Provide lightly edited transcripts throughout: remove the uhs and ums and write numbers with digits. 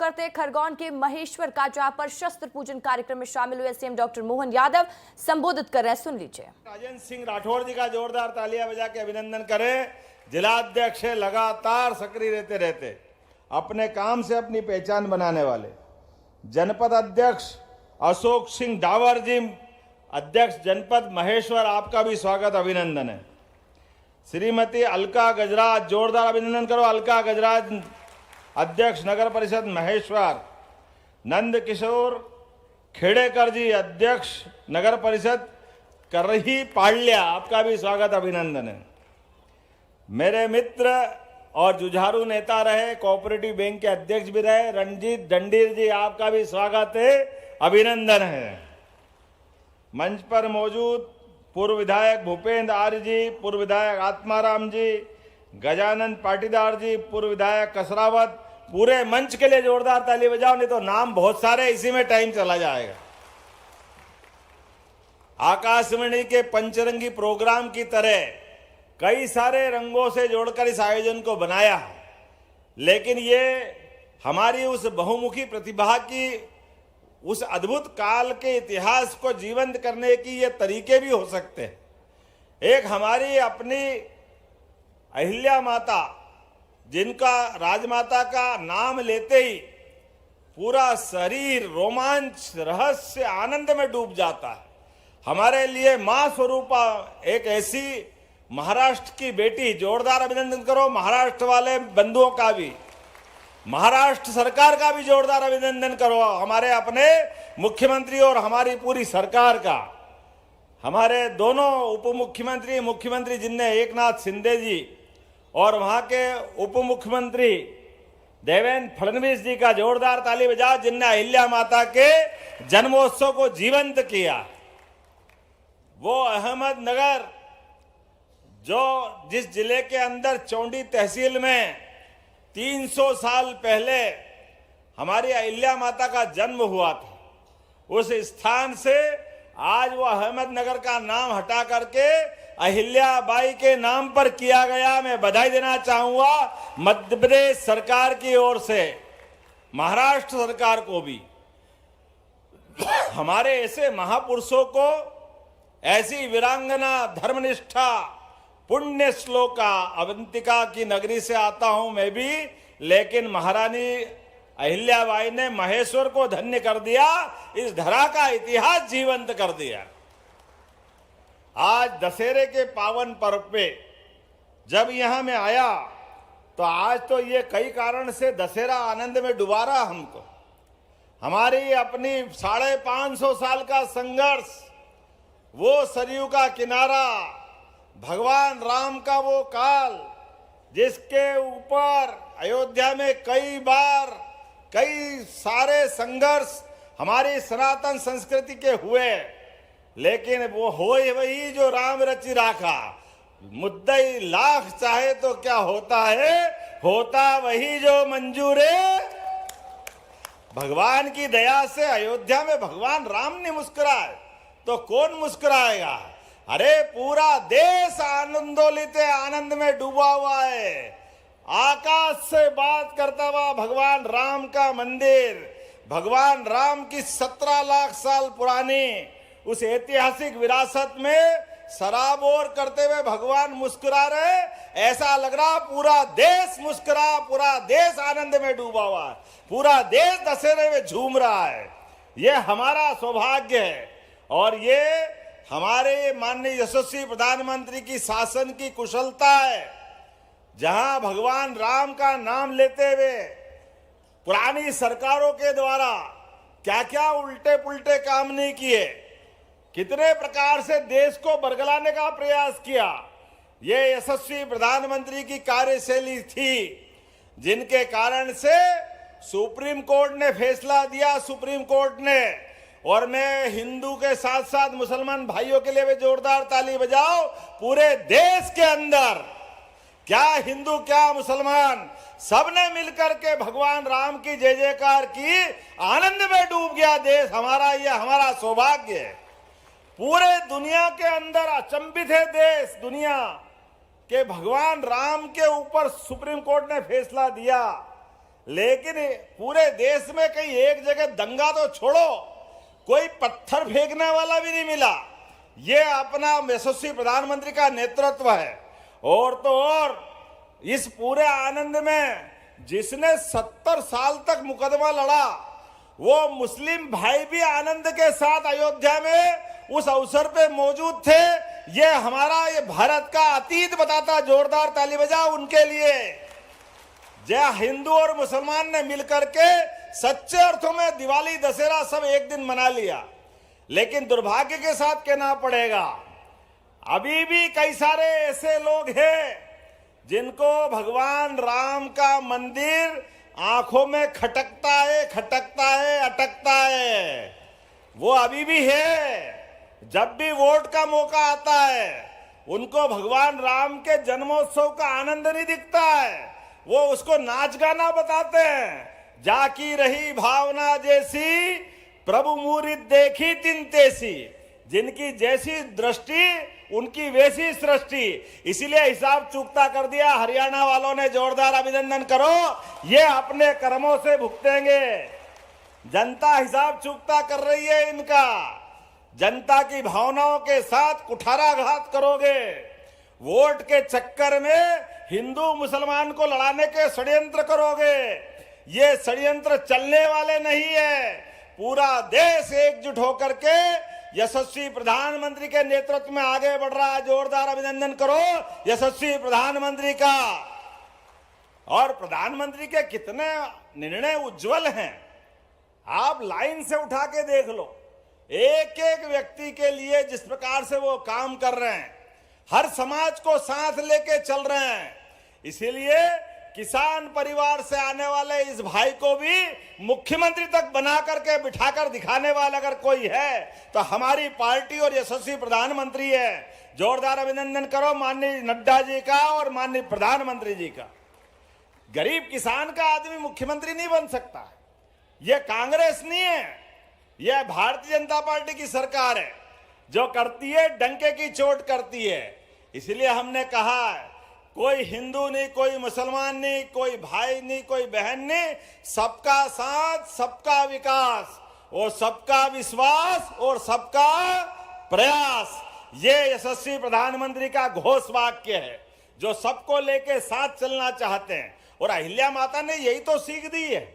करते खरगोन के महेश्वर का, जहां पर शस्त्र पूजन कार्यक्रम में शामिल हुए सीएम डॉक्टर मोहन यादव संबोधित कर रहे हैं। सुन लीजिए। राजेंद्र सिंह राठौड़ जी का जोरदार तालियां बजा के अभिनंदन करें। जिलाध्यक्ष लगातार सक्रिय रहते अपने काम से अपनी पहचान बनाने वाले जनपद अध्यक्ष अशोक सिंह डावर जी, अध्यक्ष जनपद महेश्वर, आपका भी स्वागत अभिनंदन है। श्रीमती अलका गजराज, जोरदार अभिनंदन करो। अलका गजराज, अध्यक्ष नगर परिषद महेश्वर। नंद किशोर खेड़ेकर जी, अध्यक्ष नगर परिषद करही पाड़लिया, आपका भी स्वागत अभिनंदन है। मेरे मित्र और जुझारू नेता रहे, कोऑपरेटिव बैंक के अध्यक्ष भी रहे, रणजीत डंडीर जी, आपका भी स्वागत है, अभिनंदन है। मंच पर मौजूद पूर्व विधायक भूपेंद्र आर्य जी, पूर्व विधायक आत्माराम जी, गजानंद पाटीदार जी, पूर्व विधायक कसरावत, पूरे मंच के लिए जोरदार ताली बजाओ, नहीं तो नाम बहुत सारे, इसी में टाइम चला जाएगा। आकाशवाणी के पंचरंगी प्रोग्राम की तरह कई सारे रंगों से जोड़कर इस आयोजन को बनाया, लेकिन ये हमारी उस बहुमुखी प्रतिभा की, उस अद्भुत काल के इतिहास को जीवंत करने की ये तरीके भी हो सकते हैं। एक हमारी अपनी अहिल्या माता, जिनका राजमाता का नाम लेते ही पूरा शरीर रोमांच, रहस्य, आनंद में डूब जाता है। हमारे लिए मां स्वरूपा एक ऐसी महाराष्ट्र की बेटी, जोरदार अभिनंदन करो महाराष्ट्र वाले बंधुओं का भी, महाराष्ट्र सरकार का भी जोरदार अभिनंदन करो, हमारे अपने मुख्यमंत्री और हमारी पूरी सरकार का। हमारे दोनों उप मुख्यमंत्री, मुख्यमंत्री जिनने एकनाथ शिंदे जी और वहां के उप मुख्यमंत्री देवेंद्र फडणवीस जी का जोरदार ताली बजाओ, जिनने अहिल्या माता के जन्मोत्सव को जीवंत किया। वो अहमदनगर, जो जिस जिले के अंदर चौंडी तहसील में 300 साल पहले हमारी अहिल्या माता का जन्म हुआ था, उस स्थान से आज वो अहमदनगर का नाम हटा करके अहिल्याबाई के नाम पर किया गया। मैं बधाई देना चाहूंगा मध्य प्रदेश सरकार की ओर से, महाराष्ट्र सरकार को भी। हमारे ऐसे महापुरुषों को, ऐसी वीरांगना, धर्मनिष्ठा, पुण्य श्लोका, अवंतिका की नगरी से आता हूं मैं भी, लेकिन महारानी अहिल्याबाई ने महेश्वर को धन्य कर दिया, इस धरा का इतिहास जीवंत कर दिया। आज दशहरे के पावन पर्व पे जब यहां मैं आया, तो आज तो ये कई कारण से दशहरा आनंद में डुबा रहा हमको। हमारी अपनी 550 साल का संघर्ष, वो सरयू का किनारा, भगवान राम का वो काल, जिसके ऊपर अयोध्या में कई बार कई सारे संघर्ष हमारी सनातन संस्कृति के हुए, लेकिन वो होए वही जो राम रचि राखा। मुद्दई लाख चाहे तो क्या होता है, होता वही जो मंजूरे। भगवान की दया से अयोध्या में भगवान राम ने मुस्कुराए तो कौन मुस्कुराएगा। अरे पूरा देश आनंदोलित है, आनंद में डूबा हुआ है। आकाश से बात करता हुआ भगवान राम का मंदिर, भगवान राम की 17 लाख साल पुरानी उस ऐतिहासिक विरासत में सराबोर करते हुए भगवान मुस्कुरा रहे। ऐसा लग रहा पूरा देश मुस्कुरा, पूरा देश आनंद में डूबा हुआ है, पूरा देश दशहरे में झूम रहा है। ये हमारा सौभाग्य है और ये हमारे माननीय यशस्वी प्रधानमंत्री की शासन की कुशलता है। जहां भगवान राम का नाम लेते हुए पुरानी सरकारों के द्वारा क्या क्या उल्टे पुल्टे काम नहीं किए, कितने प्रकार से देश को बरगलाने का प्रयास किया। ये यशस्वी प्रधानमंत्री की कार्यशैली थी, जिनके कारण से सुप्रीम कोर्ट ने फैसला दिया, सुप्रीम कोर्ट ने। और मैं हिंदू के साथ साथ मुसलमान भाइयों के लिए भी जोरदार ताली बजाओ। पूरे देश के अंदर क्या हिंदू क्या मुसलमान, सबने मिलकर के भगवान राम की जय जयकार की, आनंद में डूब गया देश हमारा। ये हमारा सौभाग्य है। पूरे दुनिया के अंदर अचंभित है देश, दुनिया के भगवान राम के ऊपर सुप्रीम कोर्ट ने फैसला दिया। लेकिन पूरे देश में कहीं एक जगह दंगा तो छोड़ो, कोई पत्थर फेंकने वाला भी नहीं मिला। ये अपना यशस्वी प्रधानमंत्री का नेतृत्व है। और तो और इस पूरे आनंद में जिसने 70 साल तक मुकदमा लड़ा, वो मुस्लिम भाई भी आनंद के साथ अयोध्या में उस अवसर पे मौजूद थे। ये हमारा ये भारत का अतीत बताता। जोरदार ताली बजाओ उनके लिए। जय हिंदू और मुसलमान ने मिलकर के सच्चे अर्थों में दिवाली दशहरा सब एक दिन मना लिया, लेकिन दुर्भाग्य के साथ कहना पड़ेगा अभी भी कई सारे ऐसे लोग हैं जिनको भगवान राम का मंदिर आंखों में खटकता है, अटकता है। वो अभी भी है। जब भी वोट का मौका आता है, उनको भगवान राम के जन्मोत्सव का आनंद नहीं दिखता है। वो उसको नाच गाना बताते हैं। जाकी रही भावना जैसी, प्रभु मूर्ति देखी तिन तेसी। जिनकी जैसी दृष्टि उनकी वैसी सृष्टि। इसीलिए हिसाब चूकता कर दिया। हरियाणा वालों ने जोरदार अभिनंदन करो। ये अपने कर्मों से भुगतेंगे। जनता हिसाब चूकता कर रही है इनका। जनता की भावनाओं के साथ कुठाराघात करोगे। वोट के चक्कर में हिंदू मुसलमान को लड़ाने के षड्यंत्र करोगे। ये षड्यंत्र चलने वाले नहीं है। पूरा देश एकजुट होकर के यशस्वी प्रधानमंत्री के नेतृत्व में आगे बढ़ रहा है। जोरदार अभिनंदन करो यशस्वी प्रधानमंत्री का। और प्रधानमंत्री के कितने निर्णय उज्जवल हैं, आप लाइन से उठा के देख लो। एक एक व्यक्ति के लिए जिस प्रकार से वो काम कर रहे हैं, हर समाज को साथ लेके चल रहे हैं। इसीलिए किसान परिवार से आने वाले इस भाई को भी मुख्यमंत्री तक बना करके बिठाकर दिखाने वाला अगर कोई है तो हमारी पार्टी और यशस्वी प्रधानमंत्री है। जोरदार अभिनंदन करो माननीय नड्डा जी का और माननीय प्रधानमंत्री जी का। गरीब किसान का आदमी मुख्यमंत्री नहीं बन सकता। यह कांग्रेस नहीं है, यह भारतीय जनता पार्टी की सरकार है। जो करती है डंके की चोट करती है। इसलिए हमने कहा कोई हिंदू नहीं, कोई मुसलमान नहीं, कोई भाई नहीं, कोई बहन नहीं, सबका साथ, सबका विकास और सबका विश्वास और सबका प्रयास। ये यशस्वी प्रधानमंत्री का घोष वाक्य है जो सबको लेके साथ चलना चाहते हैं। और अहिल्या माता ने यही तो सीख दी है।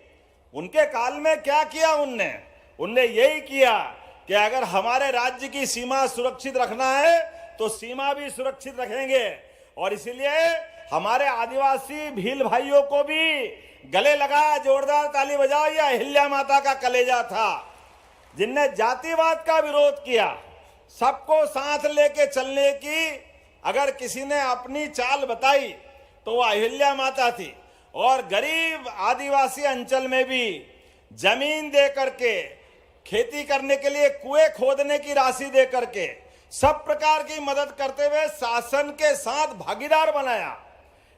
उनके काल में क्या किया उनने यही किया कि अगर हमारे राज्य की सीमा सुरक्षित रखना है तो सीमा भी सुरक्षित रखेंगे। और इसलिए हमारे आदिवासी भील भाइयों को भी गले लगा। जोरदार ताली बजाओ। यह अहिल्या माता का कलेजा था जिनने जातिवाद का विरोध किया। सबको साथ लेके चलने की अगर किसी ने अपनी चाल बताई तो वो अहिल्या माता थी। और गरीब आदिवासी अंचल में भी जमीन दे करके, खेती करने के लिए कुएं खोदने की राशि दे करके, सब प्रकार की मदद करते हुए शासन के साथ भागीदार बनाया।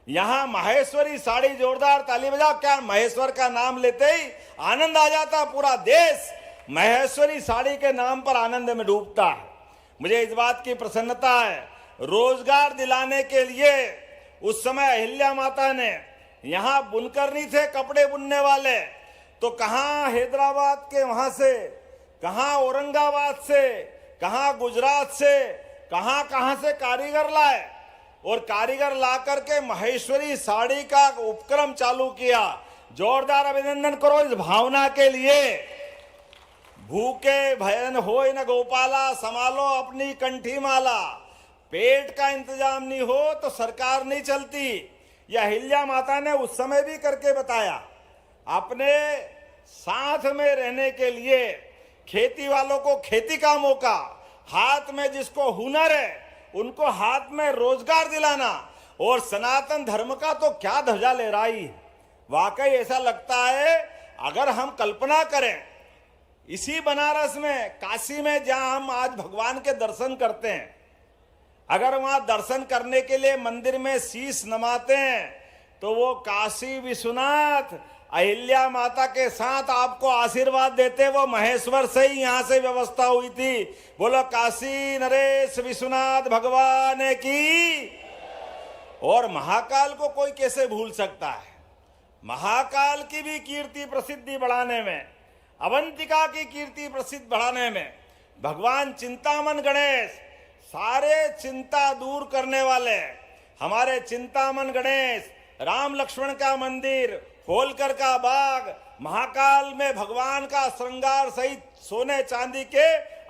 यहां माहेश्वरी साड़ी, जोरदार ताली बजाओ। क्या महेश्वर का नाम लेते ही आनंद आ जाता। पूरा देश माहेश्वरी साड़ी के नाम पर आनंद में डूबता है। मुझे इस बात की प्रसन्नता है, रोजगार दिलाने के लिए उस समय अहिल्या माता ने, यहां बुनकर नहीं थे कपड़े बुनने वाले, तो कहां हैदराबाद के वहां से, कहां औरंगाबाद से, कहां गुजरात से, कहां से कारीगर लाए। और कारीगर ला करके महेश्वरी साड़ी का उपक्रम चालू किया। जोरदार अभिनंदन करो इस भावना के लिए। भूखे भयन होय न गोपाला, संभालो अपनी कंठी माला। पेट का इंतजाम नहीं हो तो सरकार नहीं चलती। यह अहिल्या माता ने उस समय भी करके बताया। अपने साथ में रहने के लिए खेती वालों को खेती का मौका, हाथ में जिसको हुनर है उनको हाथ में रोजगार दिलाना। और सनातन धर्म का तो क्या ध्वजा लहराई। वाकई ऐसा लगता है अगर हम कल्पना करें इसी बनारस में, काशी में, जहां हम आज भगवान के दर्शन करते हैं, अगर वहां दर्शन करने के लिए मंदिर में शीश नमाते हैं तो वो काशी विश्वनाथ अहिल्या माता के साथ आपको आशीर्वाद देते। वो महेश्वर से ही यहां से व्यवस्था हुई थी। बोलो काशी नरेश विश्वनाथ भगवान की। और महाकाल को कोई कैसे भूल सकता है। महाकाल की भी कीर्ति प्रसिद्धि बढ़ाने में, अवंतिका की कीर्ति प्रसिद्ध बढ़ाने में भगवान चिंतामन गणेश, सारे चिंता दूर करने वाले हमारे चिंतामन गणेश, राम लक्ष्मण का मंदिर, होलकर का बाग, महाकाल में भगवान का श्रृंगार सहित सोने चांदी के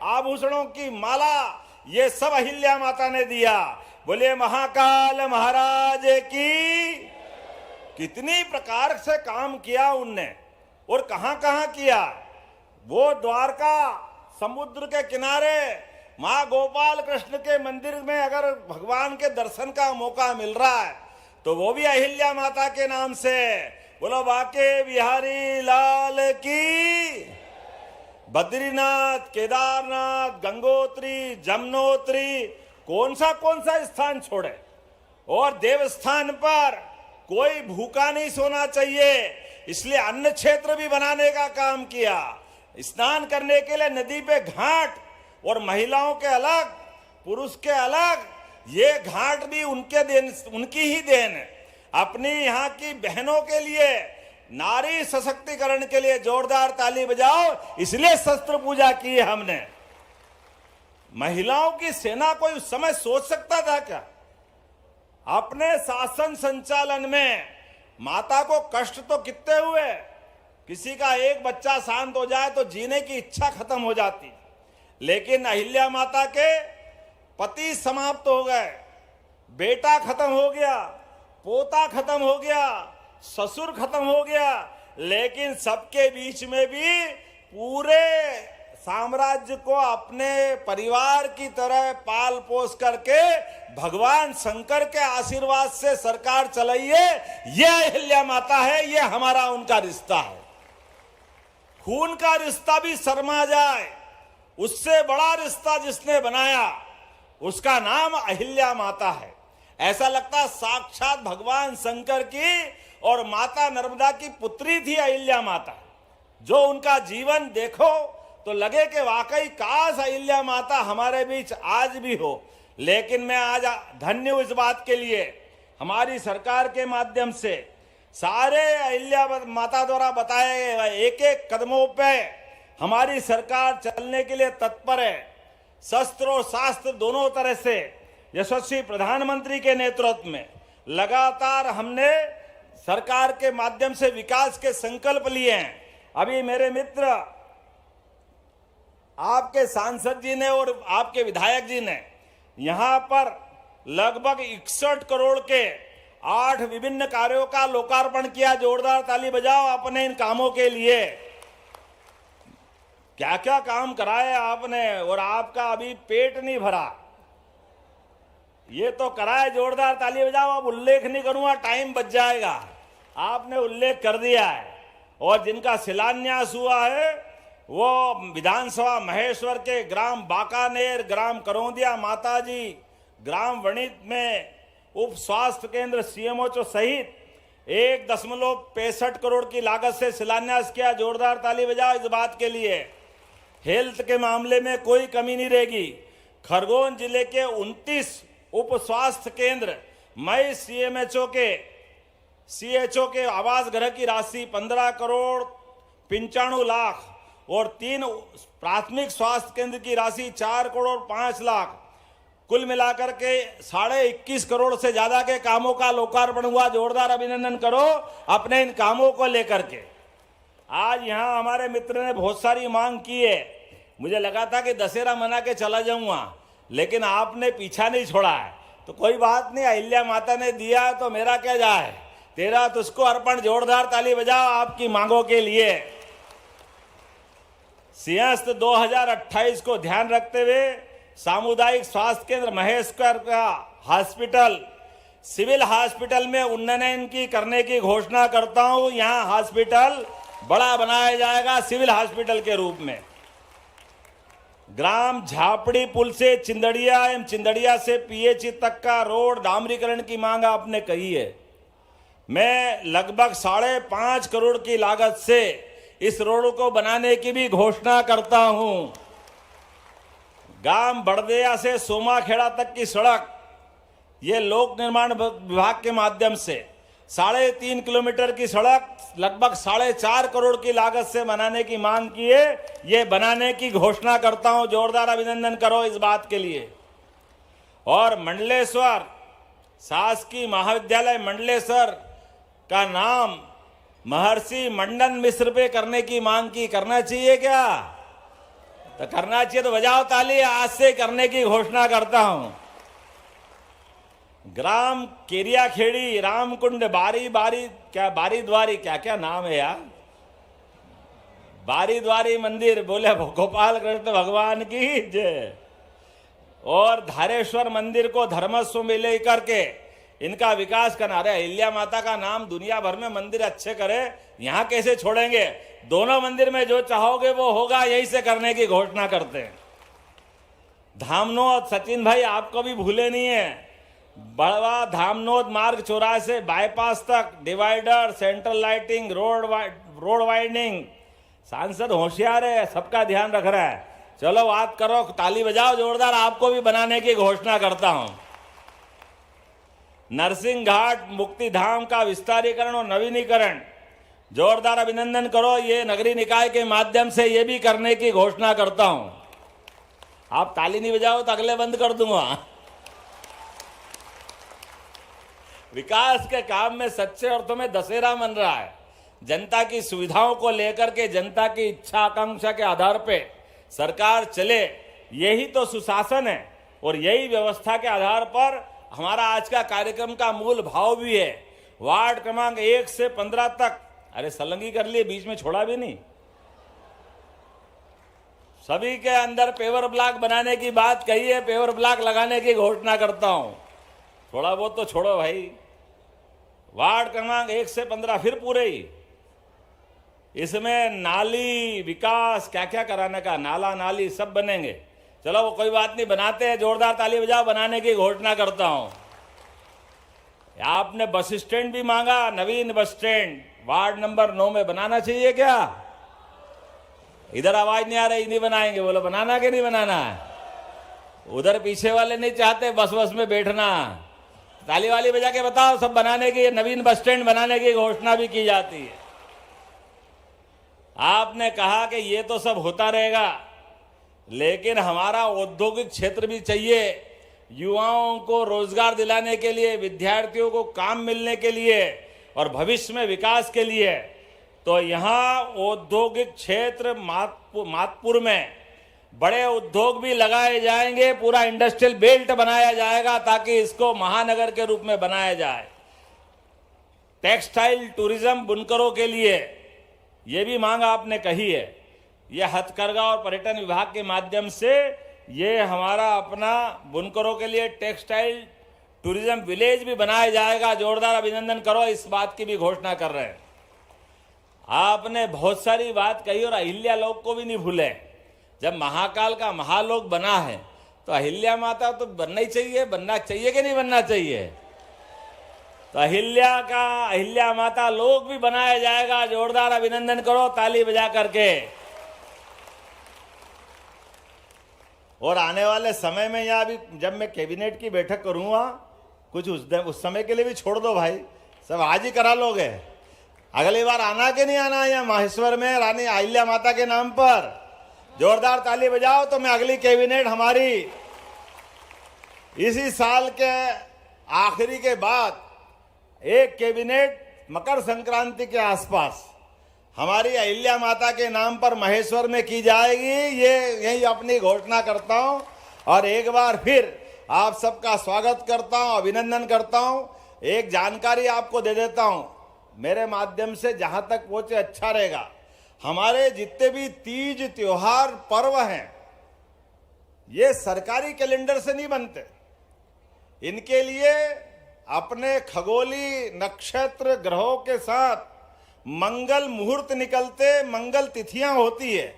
आभूषणों की माला, ये सब अहिल्या माता ने दिया। बोले महाकाल महाराज की। कितनी प्रकार से काम किया उनने और कहां कहां किया। वो द्वारका समुद्र के किनारे मां गोपाल कृष्ण के मंदिर में अगर भगवान के दर्शन का मौका मिल रहा है तो वो भी अहिल्या माता के नाम से। बोलो बाके बिहारी लाल की। बद्रीनाथ, केदारनाथ, गंगोत्री, जमुनोत्री, कौन सा स्थान छोड़े। और देवस्थान पर कोई भूखा नहीं सोना चाहिए, इसलिए अन्न क्षेत्र भी बनाने का काम किया। स्नान करने के लिए नदी पे घाट, और महिलाओं के अलग, पुरुष के अलग, ये घाट भी उनकी ही देन है। अपनी यहाँ की बहनों के लिए, नारी सशक्तिकरण के लिए जोरदार ताली बजाओ। इसलिए शस्त्र पूजा की है हमने। महिलाओं की सेना कोई उस समय सोच सकता था क्या? अपने शासन संचालन में माता को कष्ट तो कितने हुए। किसी का एक बच्चा शांत हो जाए तो जीने की इच्छा खत्म हो जाती, लेकिन अहिल्या माता के पति समाप्त हो गए, बेटा खत्म हो गया, पोता खत्म हो गया, ससुर खत्म हो गया, लेकिन सबके बीच में भी पूरे साम्राज्य को अपने परिवार की तरह पाल पोस करके भगवान शंकर के आशीर्वाद से सरकार चलाई है। यह अहिल्या माता है, यह हमारा उनका रिश्ता है। खून का रिश्ता भी शर्मा जाए, उससे बड़ा रिश्ता जिसने बनाया उसका नाम अहिल्या माता है। ऐसा लगता साक्षात भगवान शंकर की और माता नर्मदा की पुत्री थी अहिल्या माता। जो उनका जीवन देखो तो लगे कि वाकई काश अहिल्या माता हमारे बीच आज भी हो। लेकिन मैं आज धन्य हूं इस बात के लिए, हमारी सरकार के माध्यम से सारे अहिल्या माता द्वारा बताए गए एक एक कदमों पे हमारी सरकार चलने के लिए तत्पर है। शस्त्र और शास्त्र दोनों तरह से यशस्वी प्रधानमंत्री के नेतृत्व में लगातार हमने सरकार के माध्यम से विकास के संकल्प लिए हैं। अभी मेरे मित्र आपके सांसद जी ने और आपके विधायक जी ने यहां पर लगभग 61 करोड़ के 8 विभिन्न कार्यों का लोकार्पण किया। जोरदार ताली बजाओ अपने इन कामों के लिए। क्या क्या काम कराए आपने, और आपका अभी पेट नहीं भरा। ये तो कराए, जोरदार ताली बजाओ। अब उल्लेख नहीं करूंगा, टाइम बच जाएगा। आपने उल्लेख कर दिया है। और जिनका शिलान्यास हुआ है वो विधानसभा महेश्वर के ग्राम बाकानेर, ग्राम करौंदिया माताजी, ग्राम वणित में उप स्वास्थ्य केंद्र सीएमओ सहित 1.65 करोड़ की लागत से शिलान्यास किया। जोरदार ताली बजाओ इस बात के लिए। हेल्थ के मामले में कोई कमी नहीं रहेगी। खरगोन जिले के 29 उप स्वास्थ्य केंद्र, मई सीएचओ के आवास गृह की राशि 15 करोड़ 95 लाख और 3 प्राथमिक स्वास्थ्य केंद्र की राशि 4 करोड़ 5 लाख, कुल मिलाकर के 21.5 करोड़ से ज्यादा के कामों का लोकार्पण हुआ। जोरदार अभिनंदन करो अपने इन कामों को लेकर के। आज यहाँ हमारे मित्र ने बहुत सारी मांग की है। मुझे लगा था कि दशहरा मना के चला जाऊंगा, लेकिन आपने पीछा नहीं छोड़ा है। तो कोई बात नहीं, अहिल्या माता ने दिया तो मेरा क्या जाए, तेरा तुझको अर्पण। जोरदार ताली बजाओ आपकी मांगों के लिए। सिंहस्थ 2028 को ध्यान रखते हुए सामुदायिक स्वास्थ्य केंद्र महेश्वर का हॉस्पिटल, सिविल हॉस्पिटल में उन्नयन की करने की घोषणा करता हूं। यहां हॉस्पिटल बड़ा बनाया जाएगा सिविल हॉस्पिटल के रूप में। ग्राम झापड़ी पुल से चिंदड़िया एवं चिंदड़िया से पीएचई तक का रोड डामरीकरण की मांग आपने कही है। मैं लगभग 5.5 करोड़ की लागत से इस रोड को बनाने की भी घोषणा करता हूं। गांव बड़देया से सोमाखेड़ा तक की सड़क, ये लोक निर्माण विभाग के माध्यम से 3.5 किलोमीटर की सड़क लगभग 4.5 करोड़ की लागत से बनाने की मांग की है। ये बनाने की घोषणा करता हूं, जोरदार अभिनंदन करो इस बात के लिए। और मंडलेश्वर शासकीय महाविद्यालय मंडलेश्वर का नाम महर्षि मंडन मिश्र पे करने की मांग की। करना चाहिए क्या? तो करना चाहिए तो बजाओ ताली। आज से करने की घोषणा करता हूं। ग्राम केरिया खेड़ी रामकुंड बारी द्वारी क्या नाम है यार, बारी द्वारी मंदिर, बोले गोपाल कृष्ण भगवान की जय। और धारेश्वर मंदिर को धर्मस्व में लेकर के इनका विकास करना। अरे अहिल्या माता का नाम दुनिया भर में मंदिर अच्छे करे, यहां कैसे छोड़ेंगे? दोनों मंदिर में जो चाहोगे वो होगा, यही से करने की घोषणा करते हैं। धामनोद, सचिन भाई आपको भी भूले नहीं है, बड़वा धामनोद मार्ग 84 से बाईपास तक divider, central lighting, road widening. सांसद होशियार है, सबका ध्यान रख रहा है। चलो बात करो, ताली बजाओ जोरदार। आपको भी बनाने की घोषणा करता हूं। नरसिंह घाट मुक्ति धाम का विस्तारीकरण और नवीनीकरण, जोरदार अभिनंदन करो। ये नगरीय निकाय के माध्यम से ये भी करने की घोषणा करता हूं। आप ताली नहीं बजाओ तो अगले बंद कर दूंगा। विकास के काम में सच्चे अर्थों में दशहरा मन रहा है। जनता की सुविधाओं को लेकर के, जनता की इच्छा आकांक्षा के आधार पे सरकार चले, यही तो सुशासन है। और यही व्यवस्था के आधार पर हमारा आज का कार्यक्रम का मूल भाव भी है। वार्ड क्रमांक 1 से 15 तक, अरे सलंगी कर लिए, बीच में छोड़ा भी नहीं। सभी के अंदर पेवर ब्लॉक बनाने की बात कही है, पेवर ब्लॉक लगाने की घोषणा करता हूं। थोड़ा बहुत तो छोड़ो भाई। वार्ड क्रमांक 1 से 15 फिर पूरे ही। इसमें नाली विकास क्या क्या कराने का, नाला नाली सब बनेंगे। चलो वो कोई बात नहीं, बनाते हैं। जोरदार ताली बजाओ, बनाने की घोषणा करता हूं। आपने बस स्टैंड भी मांगा, नवीन बस स्टैंड वार्ड नंबर 9 में बनाना चाहिए क्या? इधर आवाज नहीं आ रही, नहीं बनाएंगे। बोलो बनाना कि नहीं बनाना? उधर पीछे वाले नहीं चाहते बस में बैठना। ताली वाली बजा के बताओ, सब बनाने की, नवीन बस स्टैंड बनाने की घोषणा भी की जाती है। आपने कहा कि ये तो सब होता रहेगा, लेकिन हमारा औद्योगिक क्षेत्र भी चाहिए। युवाओं को रोजगार दिलाने के लिए, विद्यार्थियों को काम मिलने के लिए और भविष्य में विकास के लिए। तो यहाँ औद्योगिक क्षेत्र मातपुर में बड़े उद्योग भी लगाए जाएंगे। पूरा इंडस्ट्रियल बेल्ट बनाया जाएगा ताकि इसको महानगर के रूप में बनाया जाए। टेक्सटाइल टूरिज्म बुनकरों के लिए ये भी मांग आपने कही है। ये हथकरघा और पर्यटन विभाग के माध्यम से ये हमारा अपना बुनकरों के लिए टेक्सटाइल टूरिज्म विलेज भी बनाया जाएगा। जोरदार अभिनंदन करो, इस बात की भी घोषणा कर रहे हैं। आपने बहुत सारी बात कही और अहिल्या लोक को भी नहीं भूले। जब महाकाल का महालोक बना है तो अहिल्या माता तो बनना ही चाहिए। बनना चाहिए कि नहीं बनना चाहिए? तो अहिल्या माता लोक भी बनाया जाएगा। जोरदार अभिनंदन करो ताली बजा करके। और आने वाले समय में यहाँ अभी जब मैं कैबिनेट की बैठक करूंगा, कुछ उस समय के लिए भी छोड़ दो भाई, सब आज ही करा लोगे। अगली बार आना कि नहीं आना यहाँ माहेश्वर में रानी अहिल्या माता के नाम पर? जोरदार ताली बजाओ तो मैं अगली कैबिनेट हमारी इसी साल के आखिरी के बाद एक कैबिनेट मकर संक्रांति के आसपास हमारी अहिल्या माता के नाम पर महेश्वर में की जाएगी। ये यही अपनी घोषणा करता हूं और एक बार फिर आप सबका स्वागत करता हूं, अभिनंदन करता हूं। एक जानकारी आपको दे देता हूं, मेरे माध्यम से जहां तक पहुंचे अच्छा रहेगा। हमारे जितने भी तीज त्योहार पर्व हैं, ये सरकारी कैलेंडर से नहीं बनते। इनके लिए अपने खगोली नक्षत्र ग्रहों के साथ मंगल मुहूर्त निकलते, मंगल तिथियां होती है।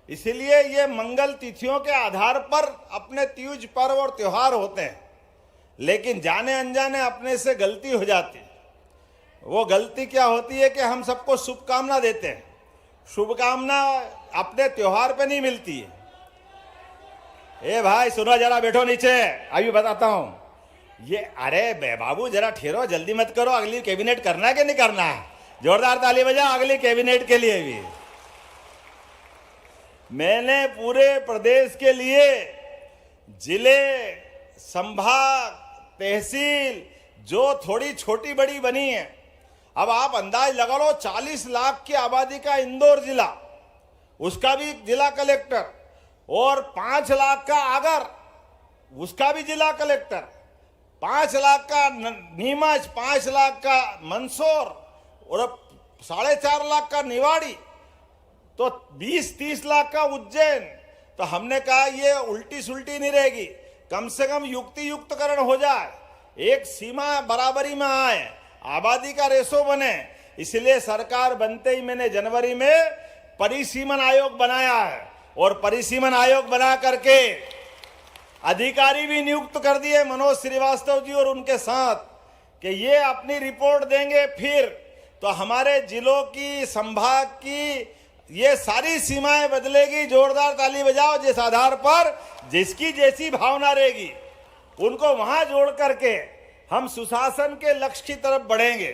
इसलिए ये मंगल तिथियों के आधार पर अपने तीज पर्व और त्योहार होते हैं। लेकिन जाने अनजाने अपने से गलती हो जाती है। वो गलती क्या होती है कि हम सबको शुभकामना देते हैं। शुभकामना अपने त्योहार पे नहीं मिलती है। ए भाई सुनो जरा, बैठो नीचे, अभी बताता हूं। ये अरे बाबू जरा ठहरो, जल्दी मत करो। अगली कैबिनेट करना है कि नहीं करना है? जोरदार ताली बजाओ अगली कैबिनेट के लिए भी। मैंने पूरे प्रदेश के लिए जिले, संभाग, तहसील जो थोड़ी छोटी बड़ी बनी है, अब आप अंदाज लगा लो 40 लाख की आबादी का इंदौर जिला, उसका भी जिला कलेक्टर, और 5 लाख का आगर, उसका भी जिला कलेक्टर, 5 लाख का नीमच, 5 लाख का मंदसौर और 4.5 लाख का निवाड़ी, तो 20-30 लाख का उज्जैन। तो हमने कहा ये उल्टी सुल्टी नहीं रहेगी, कम से कम युक्ति युक्तकरण हो जाए, एक सीमा बराबरी में आए, आबादी का रेशो बने। इसलिए सरकार बनते ही मैंने जनवरी में परिसीमन आयोग बनाया है, और परिसीमन आयोग बना करके अधिकारी भी नियुक्त कर दिए मनोज श्रीवास्तव जी और उनके साथ, कि ये अपनी रिपोर्ट देंगे। फिर तो हमारे जिलों की, संभाग की ये सारी सीमाएं बदलेगी। जोरदार ताली बजाओ। जिस आधार पर जिसकी जैसी भावना रहेगी उनको वहां जोड़ करके हम सुशासन के लक्ष्य की तरफ बढ़ेंगे।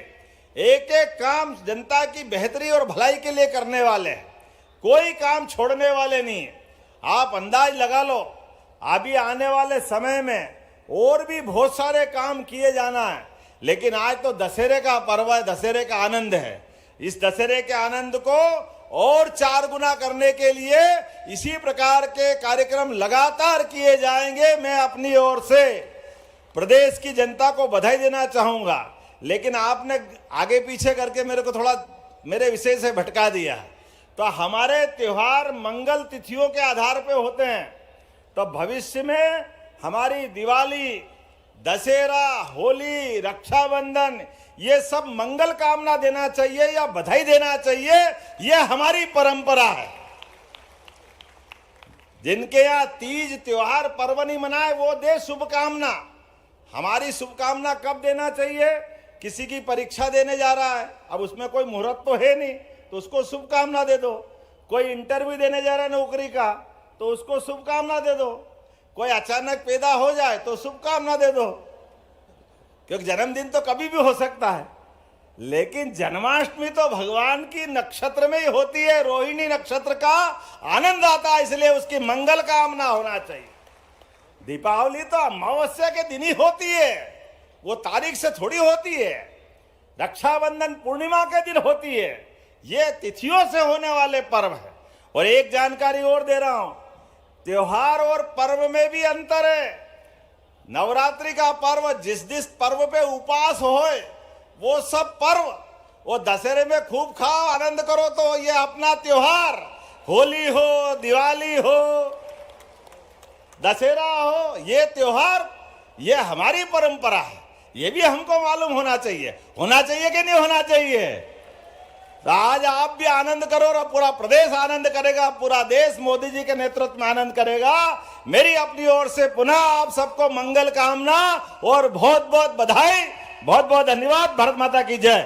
एक एक काम जनता की बेहतरी और भलाई के लिए करने वाले हैं, कोई काम छोड़ने वाले नहीं। आप अंदाज लगा लो, अभी आने वाले समय में और भी बहुत सारे काम किए जाना है, लेकिन आज तो दशहरे का पर्व है, दशहरे का आनंद है। इस दशहरे के आनंद को और 4 गुना करने के लिए इसी प्रकार के कार्यक्रम लगातार किए जाएंगे। मैं अपनी ओर से प्रदेश की जनता को बधाई देना चाहूंगा, लेकिन आपने आगे पीछे करके मेरे को थोड़ा मेरे विषय से भटका दिया। तो हमारे त्योहार मंगल तिथियों के आधार पे होते हैं, तो भविष्य में हमारी दिवाली, दशहरा, होली, रक्षाबंधन, ये सब मंगल कामना देना चाहिए या बधाई देना चाहिए, ये हमारी परंपरा है। जिनके यहाँ तीज त्योहार पर्व नहीं मनाए वो दे शुभकामना। हमारी शुभकामना कब देना चाहिए? किसी की परीक्षा देने जा रहा है, अब उसमें कोई मुहूर्त तो है नहीं, तो उसको शुभकामना दे दो। कोई इंटरव्यू देने जा रहा है नौकरी का, तो उसको शुभकामना दे दो। कोई अचानक पैदा हो जाए तो शुभकामना दे दो, क्योंकि जन्मदिन तो कभी भी हो सकता है। लेकिन जन्माष्टमी तो भगवान की नक्षत्र में ही होती है, रोहिणी नक्षत्र का आनंद आता है, इसलिए उसकी मंगल कामना होना चाहिए। दीपावली तो अमावस्या के दिन ही होती है, वो तारीख से थोड़ी होती है। रक्षाबंधन पूर्णिमा के दिन होती है। ये तिथियों से होने वाले पर्व है। और एक जानकारी और दे रहा हूं, त्योहार और पर्व में भी अंतर है। नवरात्रि का पर्व जिस पर्व पे उपवास होए वो सब पर्व, वो दशहरे में खूब खाओ, आनंद करो, तो ये अपना त्योहार, होली हो, दिवाली हो, दशहरा हो, ये त्योहार, ये हमारी परंपरा है। ये भी हमको मालूम होना चाहिए। होना चाहिए कि नहीं होना चाहिए? तो आज आप भी आनंद करो और पूरा प्रदेश आनंद करेगा, पूरा देश मोदी जी के नेतृत्व में आनंद करेगा। मेरी अपनी ओर से पुनः आप सबको मंगल कामना और बहुत बहुत बधाई, बहुत बहुत धन्यवाद। भारत माता की जय।